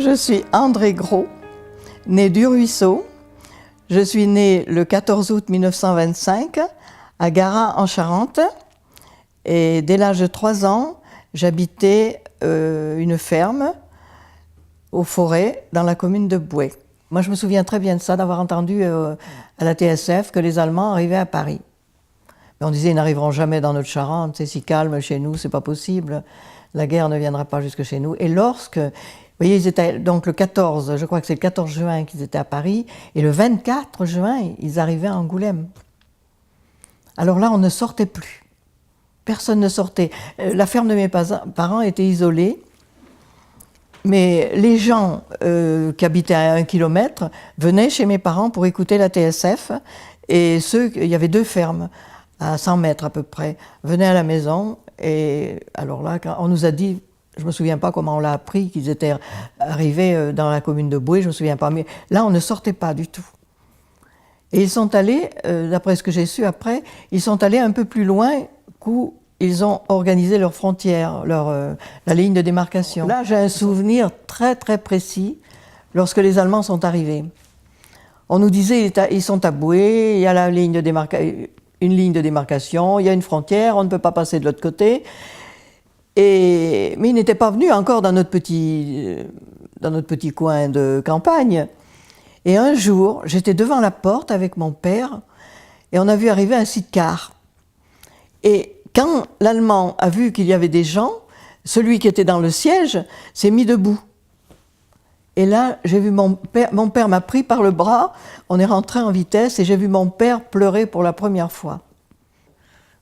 je suis André Gros, née du Ruisseau. Je suis née le 14 août 1925 à Garat en Charente. Et dès l'âge de 3 ans, j'habitais une ferme aux forêts dans la commune de Boué. Moi, je me souviens très bien de ça, d'avoir entendu à la TSF que les Allemands arrivaient à Paris. Mais on disait, ils n'arriveront jamais dans notre Charente, c'est si calme chez nous, c'est pas possible. La guerre ne viendra pas jusque chez nous. Et lorsque, vous voyez, ils étaient donc le 14, je crois que c'est le 14 juin qu'ils étaient à Paris, et le 24 juin, ils arrivaient à Angoulême. Alors là, on ne sortait plus. Personne ne sortait. La ferme de mes parents était isolée, mais les gens qui habitaient à 1 kilomètre venaient chez mes parents pour écouter la TSF, et il y avait 2 fermes, à 100 mètres à peu près, venaient à la maison, et alors là, quand on nous a dit, je ne me souviens pas comment on l'a appris, qu'ils étaient arrivés dans la commune de Boué, je ne me souviens pas, mais là, on ne sortait pas du tout. Et ils sont allés, d'après ce que j'ai su après, ils sont allés un peu plus loin où ils ont organisé leurs frontières, la ligne de démarcation. Là, j'ai un souvenir très très précis lorsque les Allemands sont arrivés. On nous disait, ils sont à Boué, il y a la ligne de une ligne de démarcation, il y a une frontière, on ne peut pas passer de l'autre côté. Mais ils n'étaient pas venus encore dans notre petit coin de campagne. Et un jour, j'étais devant la porte avec mon père et on a vu arriver un sidecar. Et quand l'Allemand a vu qu'il y avait des gens, celui qui était dans le siège s'est mis debout. Et là, j'ai vu mon père m'a pris par le bras, on est rentré en vitesse et j'ai vu mon père pleurer pour la première fois.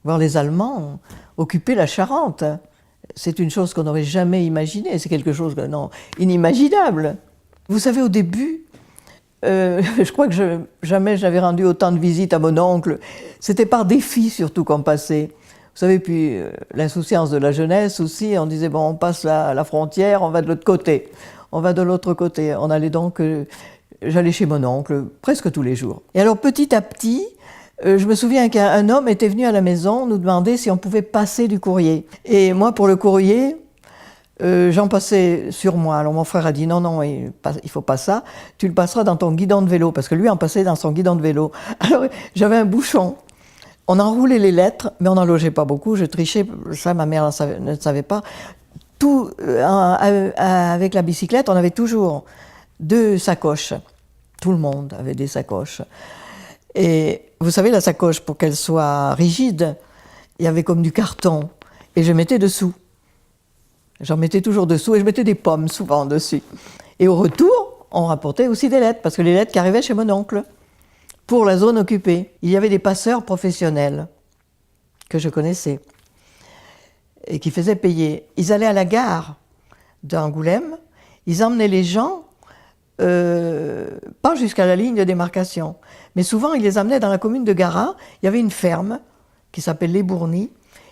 Voir les Allemands occuper la Charente, c'est une chose qu'on n'aurait jamais imaginée, c'est quelque chose inimaginable. Vous savez, au début, je crois que jamais j'avais rendu autant de visites à mon oncle. C'était par défi surtout qu'on passait. Vous savez, puis l'insouciance de la jeunesse aussi, on disait, bon, on passe la frontière, on va de l'autre côté. On va de l'autre côté. On allait donc, j'allais chez mon oncle presque tous les jours. Et alors petit à petit, je me souviens qu'un homme était venu à la maison nous demander si on pouvait passer du courrier. Et moi, pour le courrier, j'en passais sur moi. Alors mon frère a dit non, il faut pas ça, tu le passeras dans ton guidon de vélo, parce que lui en passait dans son guidon de vélo. Alors j'avais un bouchon, on enroulait les lettres, mais on n'en logeait pas beaucoup, je trichais, ça ma mère ne savait pas. Tout, avec la bicyclette, on avait toujours 2 sacoches, tout le monde avait des sacoches. Et vous savez, la sacoche, pour qu'elle soit rigide, il y avait comme du carton, et je mettais dessous. J'en mettais toujours dessous et je mettais des pommes souvent dessus. Et au retour, on rapportait aussi des lettres, parce que les lettres qui arrivaient chez mon oncle, pour la zone occupée. Il y avait des passeurs professionnels que je connaissais et qui faisaient payer. Ils allaient à la gare d'Angoulême, ils emmenaient les gens, pas jusqu'à la ligne de démarcation, mais souvent ils les emmenaient dans la commune de Garat. Il y avait une ferme qui s'appelle Les Bournis.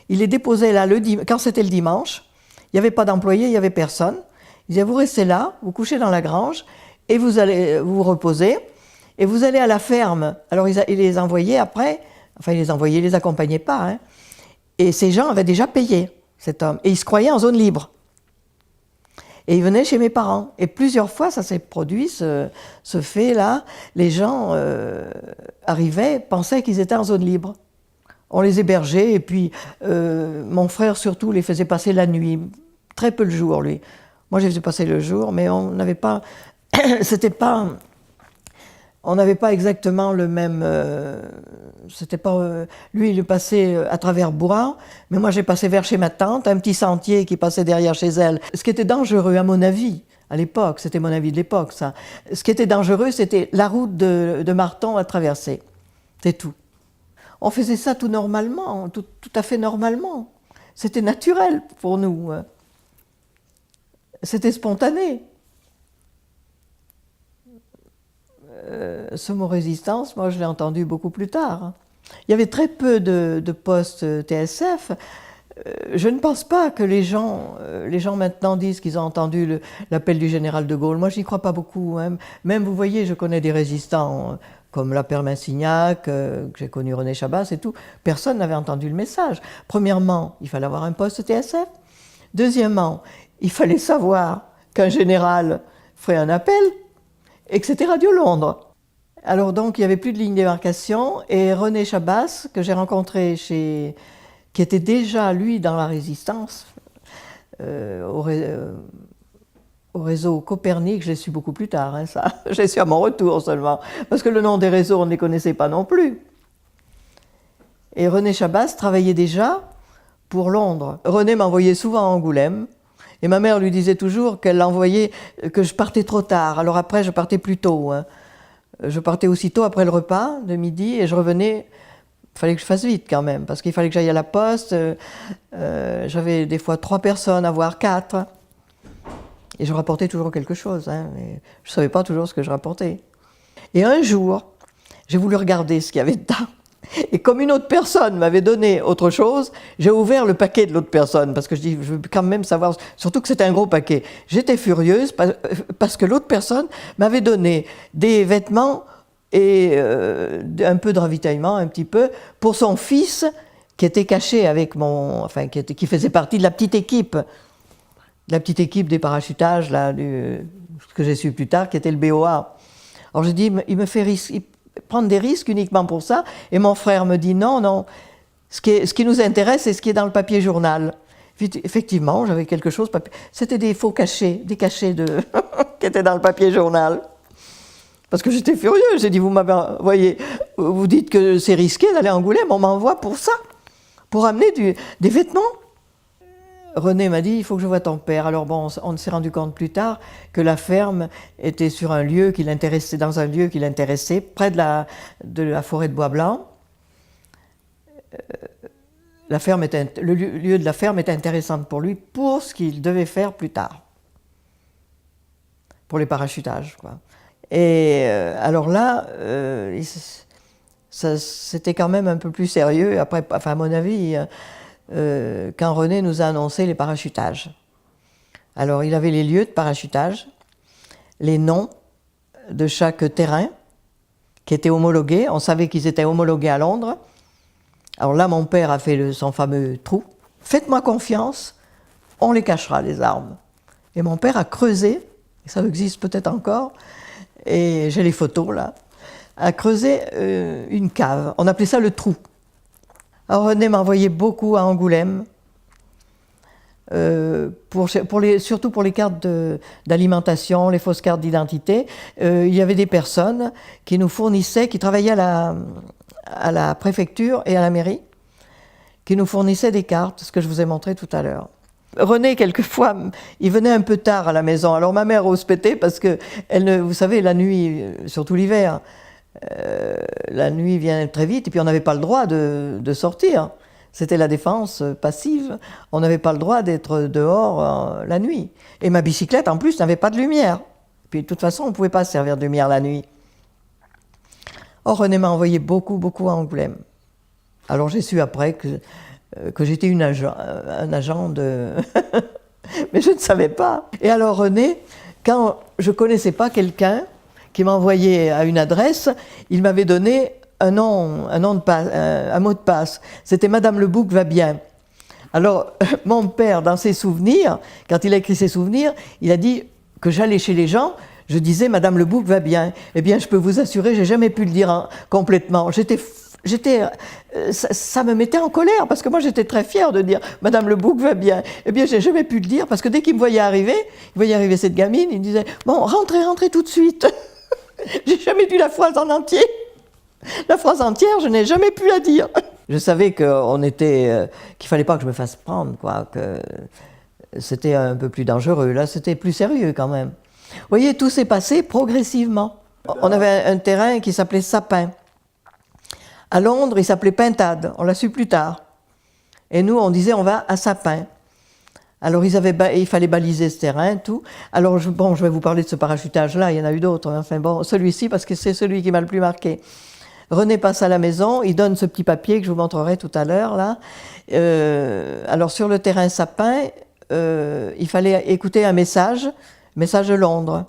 Ils les déposaient là quand c'était le dimanche. Il n'y avait pas d'employés, il n'y avait personne. Ils disaient, vous restez là, vous couchez dans la grange, et vous allez vous reposer, et vous allez à la ferme. Alors ils les envoyaient après, enfin ils les accompagnaient pas, hein. Et ces gens avaient déjà payé, cet homme, et ils se croyaient en zone libre. Et ils venaient chez mes parents. Et plusieurs fois, ça s'est produit, ce fait-là. Les gens arrivaient, pensaient qu'ils étaient en zone libre. On les hébergeait, et puis mon frère surtout les faisait passer la nuit. Très peu le jour, lui. Moi, je les faisais passer le jour, mais on n'avait pas... on n'avait pas exactement le même... c'était pas... lui, il le passait à travers Bourg, mais moi, j'ai passé vers chez ma tante, un petit sentier qui passait derrière chez elle. Ce qui était dangereux, à mon avis, à l'époque, c'était mon avis de l'époque, ça. Ce qui était dangereux, c'était la route de Marton à traverser. C'est tout. On faisait ça tout normalement, tout à fait normalement. C'était naturel pour nous. C'était spontané. Ce mot résistance, moi je l'ai entendu beaucoup plus tard. Il y avait très peu de postes TSF. Je ne pense pas que les gens maintenant disent qu'ils ont entendu l'appel du général de Gaulle. Moi je n'y crois pas beaucoup. Hein. Même vous voyez, je connais des résistants comme la Père Massignac, que j'ai connu René Chabas et tout. Personne n'avait entendu le message. Premièrement, il fallait avoir un poste TSF. Deuxièmement, il fallait savoir qu'un général ferait un appel et que c'était Radio Londres. Alors donc il n'y avait plus de ligne de démarcation et René Chabas, que j'ai rencontré qui était déjà lui dans la résistance, au réseau Copernic, je l'ai su beaucoup plus tard, hein, ça. Je l'ai su à mon retour seulement, parce que le nom des réseaux, on ne les connaissait pas non plus. Et René Chabas travaillait déjà pour Londres. René m'envoyait souvent à Angoulême, et ma mère lui disait toujours qu'elle l'envoyait, que je partais trop tard. Alors après, je partais plus tôt. Hein. Je partais aussitôt après le repas de midi, et je revenais. Il fallait que je fasse vite quand même, parce qu'il fallait que j'aille à la poste. J'avais des fois 3 personnes, voire 4. Et je rapportais toujours quelque chose, hein, mais je ne savais pas toujours ce que je rapportais. Et un jour, j'ai voulu regarder ce qu'il y avait dedans. Et comme une autre personne m'avait donné autre chose, j'ai ouvert le paquet de l'autre personne, parce que je dis, je veux quand même savoir, surtout que c'était un gros paquet. J'étais furieuse parce que l'autre personne m'avait donné des vêtements et un peu de ravitaillement, un petit peu, pour son fils qui était caché avec qui faisait partie de la petite équipe des parachutages, là, ce que j'ai su plus tard, qui était le BOA. Alors j'ai dit, il me fait prendre des risques uniquement pour ça, et mon frère me dit non, ce qui nous intéresse, c'est ce qui est dans le papier journal. Effectivement, j'avais quelque chose, c'était des faux cachets, des cachets qui étaient dans le papier journal. Parce que j'étais furieux, j'ai dit, vous dites que c'est risqué d'aller à Angoulême, on m'envoie pour ça, pour amener des vêtements. René m'a dit, il faut que je voie ton père. Alors bon, on s'est rendu compte plus tard que la ferme était sur un lieu qui l'intéressait, dans un lieu qui l'intéressait, près de la forêt de Bois Blanc. Le lieu de la ferme était intéressant pour lui, pour ce qu'il devait faire plus tard, pour les parachutages, quoi. Et alors là, c'était quand même un peu plus sérieux. Après, enfin, à mon avis, quand René nous a annoncé les parachutages. Alors, il avait les lieux de parachutage, les noms de chaque terrain qui étaient homologués. On savait qu'ils étaient homologués à Londres. Alors là, mon père a fait son fameux trou. Faites-moi confiance, on les cachera, les armes. Et mon père a creusé, et ça existe peut-être encore, et j'ai les photos là, a creusé une cave. On appelait ça le trou. Alors René m'envoyait beaucoup à Angoulême, surtout pour les cartes d'alimentation, les fausses cartes d'identité. Il y avait des personnes qui nous fournissaient, qui travaillaient à la préfecture et à la mairie, qui nous fournissaient des cartes, ce que je vous ai montré tout à l'heure. René, quelquefois, il venait un peu tard à la maison. Alors ma mère ose péter parce que, vous savez, la nuit, surtout l'hiver, la nuit vient très vite et puis on n'avait pas le droit de sortir. C'était la défense passive. On n'avait pas le droit d'être dehors la nuit. Et ma bicyclette, en plus, n'avait pas de lumière. Puis de toute façon, on ne pouvait pas se servir de lumière la nuit. Or, René m'a envoyé beaucoup, beaucoup à Angoulême. Alors j'ai su après que j'étais un agent de... Mais je ne savais pas. Et alors René, quand je ne connaissais pas quelqu'un qui m'envoyait à une adresse, il m'avait donné un mot de passe. C'était Madame Le Bouc va bien. Alors, mon père, dans ses souvenirs, quand il a écrit ses souvenirs, il a dit que j'allais chez les gens, je disais Madame Le Bouc va bien. Eh bien, je peux vous assurer, j'ai jamais pu le dire complètement. Ça me mettait en colère, parce que moi j'étais très fière de dire « Madame Le Bouc va bien ». Eh bien, j'ai jamais pu le dire, parce que dès qu'il me voyait arriver cette gamine, il me disait « Bon, rentrez tout de suite ». J'ai jamais dit la phrase en entier. La phrase entière, je n'ai jamais pu la dire. Je savais qu'il fallait pas que je me fasse prendre, quoi, que c'était un peu plus dangereux. Là, c'était plus sérieux quand même. Vous voyez, tout s'est passé progressivement. On avait un terrain qui s'appelait Sapin. À Londres, il s'appelait Pintade. On l'a su plus tard. Et nous, on disait, on va à Sapin. Alors, il fallait baliser ce terrain, tout. Alors, je vais vous parler de ce parachutage-là. Il y en a eu d'autres. Enfin bon, celui-ci, parce que c'est celui qui m'a le plus marqué. René passe à la maison, il donne ce petit papier que je vous montrerai tout à l'heure, là. Alors, sur le terrain Sapin, il fallait écouter un message de Londres.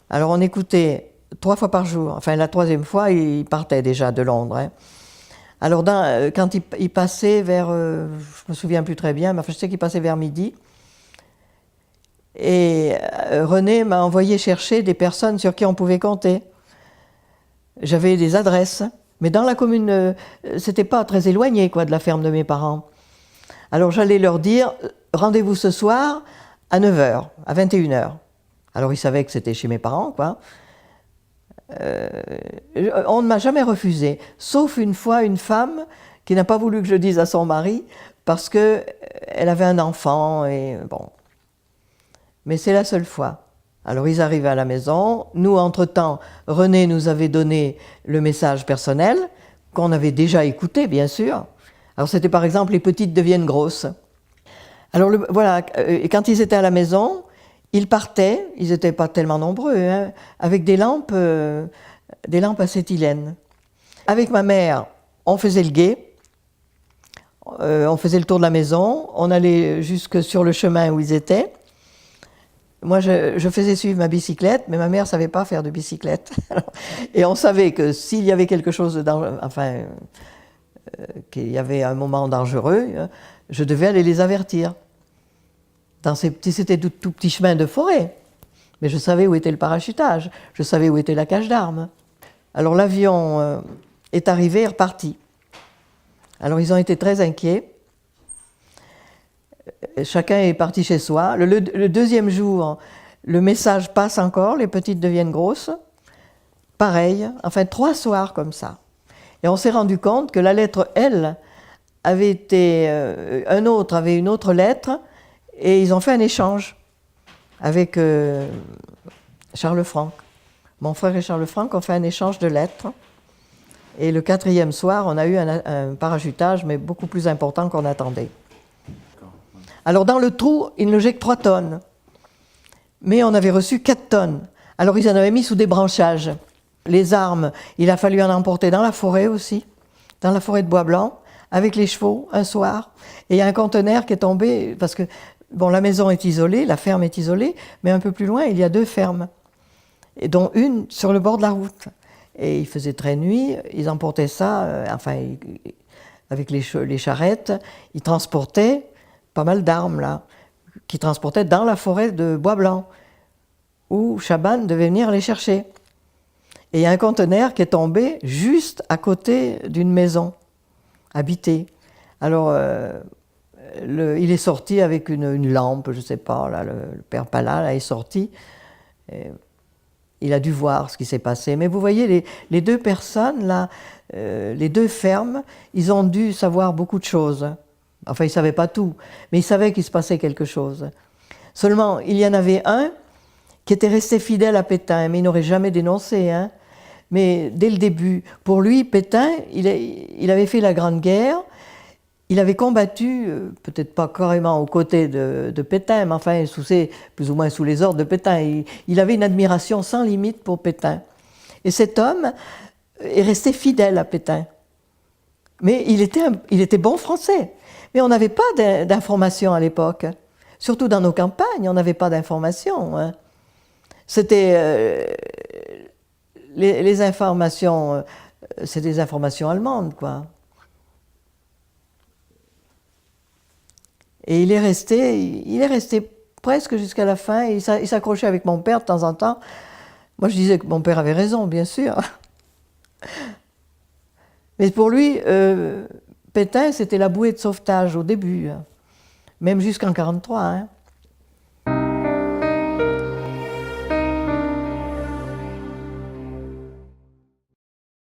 Alors, on écoutait 3 fois par jour. Enfin, la 3e fois, il partait déjà de Londres. Hein. Alors, quand il passait vers... je me souviens plus très bien, mais enfin, je sais qu'il passait vers midi. Et René m'a envoyé chercher des personnes sur qui on pouvait compter. J'avais des adresses, mais dans la commune, c'était pas très éloigné quoi, de la ferme de mes parents. Alors j'allais leur dire, rendez-vous ce soir à 9 h, à 21 h. Alors ils savaient que c'était chez mes parents, quoi. On ne m'a jamais refusé, sauf une fois une femme qui n'a pas voulu que je dise à son mari parce qu'elle avait un enfant et bon. Mais c'est la seule fois. Alors ils arrivaient à la maison. Nous, entre-temps, René nous avait donné le message personnel qu'on avait déjà écouté, bien sûr. Alors c'était par exemple les petites deviennent grosses. Alors voilà, quand ils étaient à la maison, ils partaient, ils n'étaient pas tellement nombreux, hein, avec des lampes acétylène. Avec ma mère, on faisait le guet, on faisait le tour de la maison, on allait jusque sur le chemin où ils étaient. Moi, je faisais suivre ma bicyclette, mais ma mère ne savait pas faire de bicyclette. Et on savait que s'il y avait quelque chose de dangereux, enfin, qu'il y avait un moment dangereux, je devais aller les avertir. C'était tout petit chemin de forêt, mais je savais où était le parachutage, je savais où était la cache d'armes. Alors l'avion est arrivé et reparti. Alors ils ont été très inquiets. Chacun est parti chez soi. Le deuxième jour, le message passe encore, les petites deviennent grosses. Pareil, enfin 3 soirs comme ça. Et on s'est rendu compte que la lettre L avait été... un autre avait une autre lettre et ils ont fait un échange avec Charles Franck. Mon frère et Charles Franck ont fait un échange de lettres. Et le 4e soir, on a eu un parachutage, mais beaucoup plus important qu'on attendait. Alors dans le trou, ils ne logeaient que 3 tonnes. Mais on avait reçu 4 tonnes. Alors ils en avaient mis sous des branchages. Les armes, il a fallu en emporter dans la forêt aussi, dans la forêt de Bois Blanc, avec les chevaux, un soir. Et il y a un conteneur qui est tombé, parce que bon, la maison est isolée, la ferme est isolée, mais un peu plus loin, il y a 2 fermes, et dont une sur le bord de la route. Et il faisait très nuit, ils emportaient ça, avec les charrettes, ils transportaient pas mal d'armes, là, qu'ils transportaient dans la forêt de Bois Blanc, où Chaban devait venir les chercher. Et il y a un conteneur qui est tombé juste à côté d'une maison habitée. Alors, il est sorti avec une lampe, je ne sais pas, là, le père Pala là, est sorti. Et il a dû voir ce qui s'est passé. Mais vous voyez, les 2 personnes, là, les 2 fermes, ils ont dû savoir beaucoup de choses. Enfin, ils ne savaient pas tout, mais ils savaient qu'il se passait quelque chose. Seulement, il y en avait un qui était resté fidèle à Pétain, mais il n'aurait jamais dénoncé. Hein. Mais dès le début, pour lui, Pétain, il avait fait la Grande Guerre, il avait combattu, peut-être pas carrément aux côtés de Pétain, mais enfin, plus ou moins sous les ordres de Pétain. Il avait une admiration sans limite pour Pétain. Et cet homme est resté fidèle à Pétain. Mais il était bon français. Mais on n'avait pas d'informations à l'époque. Surtout dans nos campagnes, on n'avait pas d'informations. Hein. C'était... les informations, c'est des informations allemandes, quoi. Et il est resté presque jusqu'à la fin. Il s'accrochait avec mon père de temps en temps. Moi, je disais que mon père avait raison, bien sûr. Mais pour lui, Pétain, c'était la bouée de sauvetage au début, même jusqu'en 1943. Hein.